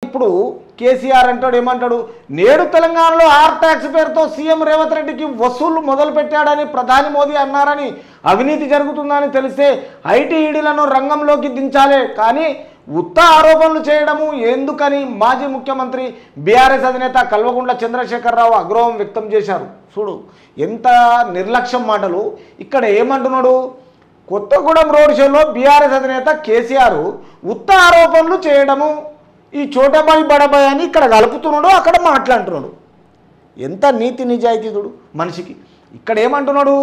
ఇప్పుడు కేసీఆర్ అంటాడు ఏమంటాడు, నేడు తెలంగాణలో ఆర్ ట్యాక్స్ పేరుతో సీఎం రేవంత్ రెడ్డికి వసూళ్లు మొదలు పెట్టాడని ప్రధాని మోదీ అన్నారని, అవినీతి జరుగుతుందని తెలిస్తే ఐటీ ఈడీలను రంగంలోకి దించాలే కానీ ఉత్త ఆరోపణలు చేయడము ఎందుకని మాజీ ముఖ్యమంత్రి బీఆర్ఎస్ అధినేత కల్వకుంట్ల చంద్రశేఖరరావు ఆగ్రహం వ్యక్తం చేశారు. చూడు ఎంత నిర్లక్ష్యం మాటలు. ఇక్కడ ఏమంటున్నాడు, కొత్తగూడెం రోడ్ షోలో బీఆర్ఎస్ అధినేత కేసీఆర్ ఉత్త ఆరోపణలు చేయడము ఈ చోటబాయి బడబాయి అని ఇక్కడ కలుపుతున్నాడు, అక్కడ మాట్లాడుతున్నాడు. ఎంత నీతి నిజాయితీ చూడు మనిషికి. ఇక్కడ ఏమంటున్నాడు,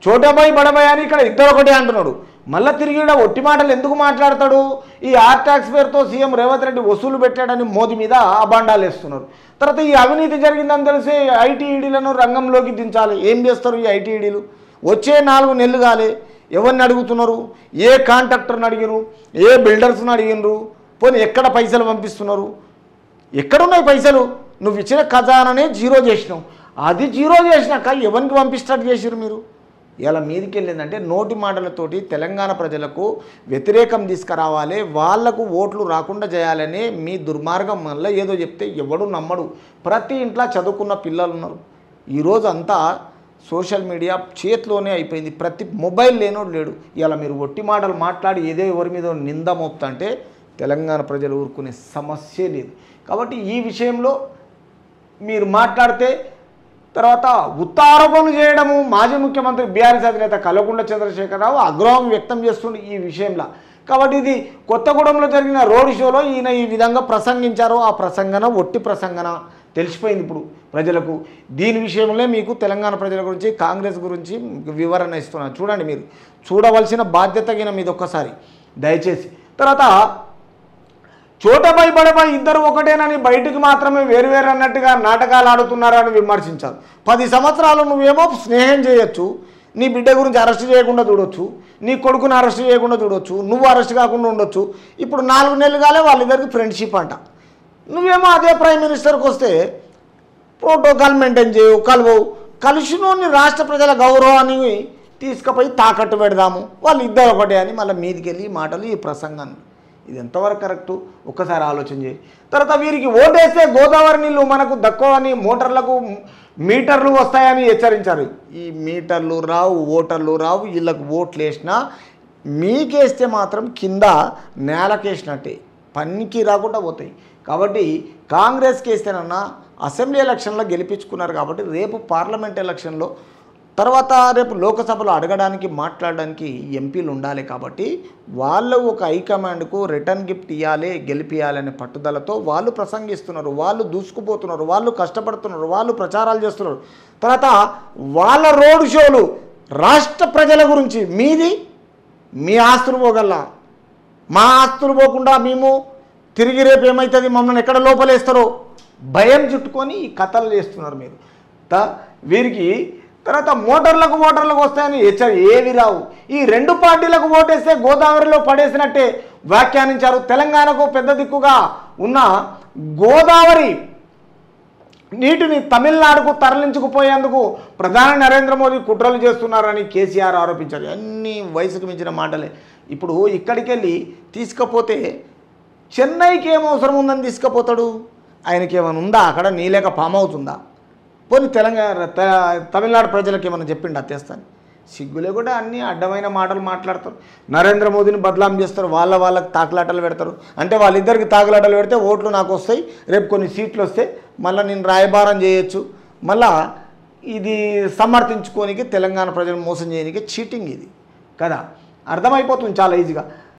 చోటబాయి బడబాయి అని ఇక్కడ ఇద్దరు ఒకటే అంటున్నాడు. మళ్ళీ తిరిగి ఒట్టి మాటలు ఎందుకు మాట్లాడతాడు? ఈ ఆర్ ట్యాక్స్ పేరుతో సీఎం రేవంత్ రెడ్డి వసూలు పెట్టాడని మోదీ మీద అబాండాలు వేస్తున్నారు. తర్వాత ఈ అవినీతి జరిగిందని తెలిసి ఐటీ ఈడీలను రంగంలోకి దించాలి. ఏం చేస్తారు ఈ ఐటీ ఈడీలు? వచ్చే 4 నెలలు కాలే, ఎవరిని అడుగుతున్నారు? ఏ కాంట్రాక్టర్ని అడిగినారు? ఏ బిల్డర్స్ని అడిగినారు? పోనీ ఎక్కడ పైసలు పంపిస్తున్నారు? ఎక్కడున్నాయి పైసలు? నువ్వు ఇచ్చిన ఖజానానే జీరో చేసినావు. అది జీరో చేసినాక ఎవరికి పంపిస్తాడు చేసిరు మీరు? ఇలా మీదికి వెళ్ళిందంటే నోటి మాటలతోటి తెలంగాణ ప్రజలకు వ్యతిరేకం తీసుకురావాలి, వాళ్లకు ఓట్లు రాకుండా చేయాలని మీ దుర్మార్గం వల్ల ఏదో చెప్తే ఎవడు నమ్మడు. ప్రతి ఇంట్లో చదువుకున్న పిల్లలు ఉన్నారు. ఈరోజు అంతా సోషల్ మీడియా చేతిలోనే అయిపోయింది. ప్రతి మొబైల్ లేనోడు లేడు. ఇలా మీరు ఒట్టి మాటలు మాట్లాడి ఏదో ఎవరి మీద నింద మోపుతుంటే తెలంగాణ ప్రజలు ఊరుకునే సమస్య లేదు. కాబట్టి ఈ విషయంలో మీరు మాట్లాడితే తర్వాత ఉత్త ఆరోపణలు చేయడము మాజీ ముఖ్యమంత్రి బీఆర్ఎస్ అధినేత కల్వకుంట్ల చంద్రశేఖరరావు ఆగ్రహం వ్యక్తం చేస్తుండే ఈ విషయంలో. కాబట్టి ఇది కొత్తగూడెంలో జరిగిన రోడ్ షోలో ఈయన ఈ విధంగా ప్రసంగించారు. ఆ ప్రసంగన ఒట్టి ప్రసంగన తెలిసిపోయింది ఇప్పుడు ప్రజలకు. దీని విషయంలో మీకు తెలంగాణ ప్రజల గురించి కాంగ్రెస్ గురించి వివరణ ఇస్తున్నాను. చూడండి, మీరు చూడవలసిన బాధ్యత గిన మీద ఒక్కసారి దయచేసి. తర్వాత చోటబాయి బడబాయి ఇద్దరు ఒకటేనని బయటికి మాత్రమే వేరువేరు అన్నట్టుగా నాటకాలు ఆడుతున్నారని విమర్శించారు. 10 సంవత్సరాలు నువ్వేమో స్నేహం చేయొచ్చు, నీ బిడ్డ గురించి అరెస్ట్ చేయకుండా చూడొచ్చు, నీ కొడుకుని అరెస్ట్ చేయకుండా చూడొచ్చు, నువ్వు అరెస్ట్ కాకుండా ఉండొచ్చు. ఇప్పుడు 4 నెలలు కాలే వాళ్ళిద్దరికి ఫ్రెండ్షిప్ అంట. నువ్వేమో అదే ప్రైమ్ మినిస్టర్కి వస్తే ప్రోటోకాల్ మెయింటైన్ చేయవు, కలవవు. కలిసినోని రాష్ట్ర ప్రజల గౌరవాన్ని తీసుకుపోయి తాకట్టు పెడదాము, వాళ్ళు ఇద్దరు ఒకటే అని మళ్ళీ మీదికి వెళ్ళి మాటలు ఈ ప్రసంగాన్ని. ఇది ఎంతవరకు కరెక్టు ఒక్కసారి ఆలోచన చేయి. తర్వాత వీరికి ఓటేస్తే గోదావరి నీళ్ళు మనకు దక్కువని, మోటార్లకు మీటర్లు వస్తాయని హెచ్చరించారు. ఈ మీటర్లు రావు, ఓటర్లు రావు. వీళ్ళకు ఓట్లు వేసినా మీకేస్తే మాత్రం కింద నేలకేసినట్టే, పనికి రాకుండా పోతాయి. కాబట్టి కాంగ్రెస్కి వేస్తేనన్నా అసెంబ్లీ ఎలక్షన్లో గెలిపించుకున్నారు. కాబట్టి రేపు పార్లమెంట్ ఎలక్షన్లో తర్వాత రేపు లోకసభలో అడగడానికి మాట్లాడడానికి ఎంపీలు ఉండాలి. కాబట్టి వాళ్ళు ఒక హైకమాండ్కు రిటర్న్ గిఫ్ట్ ఇవ్వాలి, గెలిపియాలనే పట్టుదలతో వాళ్ళు ప్రసంగిస్తున్నారు, వాళ్ళు దూసుకుపోతున్నారు, వాళ్ళు కష్టపడుతున్నారు, వాళ్ళు ప్రచారాలు చేస్తున్నారు. తర్వాత వాళ్ళ రోడ్ షోలు రాష్ట్ర ప్రజల గురించి, మీది మీ ఆస్తులు పోగల్లా, మా ఆస్తులు పోకుండా మేము తిరిగి రేపు ఏమవుతుంది మమ్మల్ని ఎక్కడ లోపలేస్తారో భయం చుట్టుకొని ఈ కథలు చేస్తున్నారు మీరు. వీరికి తర్వాత మోటార్లకు వస్తాయని ఏవి రావు. ఈ 2 పార్టీలకు ఓటేస్తే గోదావరిలో పడేసినట్టే వ్యాఖ్యానించారు. తెలంగాణకు పెద్ద దిక్కుగా ఉన్న గోదావరి నీటిని తమిళనాడుకు తరలించుకుపోయేందుకు ప్రధాని నరేంద్ర మోదీ కుట్రలు చేస్తున్నారని కేసీఆర్ ఆరోపించారు. అన్ని వయసుకు మించిన మాటలే. ఇప్పుడు ఇక్కడికి వెళ్ళి తీసుకపోతే చెన్నైకి ఏం అవసరం ఉందని తీసుకుపోతాడు? ఆయనకి ఏమైనా ఉందా అక్కడ? నీలేక పామ్ అవుతుందా? పోనీ తమిళనాడు ప్రజలకు ఏమైనా చెప్పిండా తెస్తాను? సిగ్గులే కూడా అన్నీ అడ్డమైన మాటలు మాట్లాడతారు. నరేంద్ర మోదీని బదలాం చేస్తారు, వాళ్ళకి తాకులాటలు పెడతారు. అంటే వాళ్ళిద్దరికి తాకులాటలు పెడితే ఓట్లు నాకు వస్తాయి, రేపు కొన్ని సీట్లు వస్తే మళ్ళీ నేను రాయబారం చేయొచ్చు. మళ్ళా ఇది సమర్థించుకోనికి తెలంగాణ ప్రజలు మోసం చేయడానికి చీటింగ్ ఇది కదా, అర్థమైపోతుంది చాలా ఈజీగా.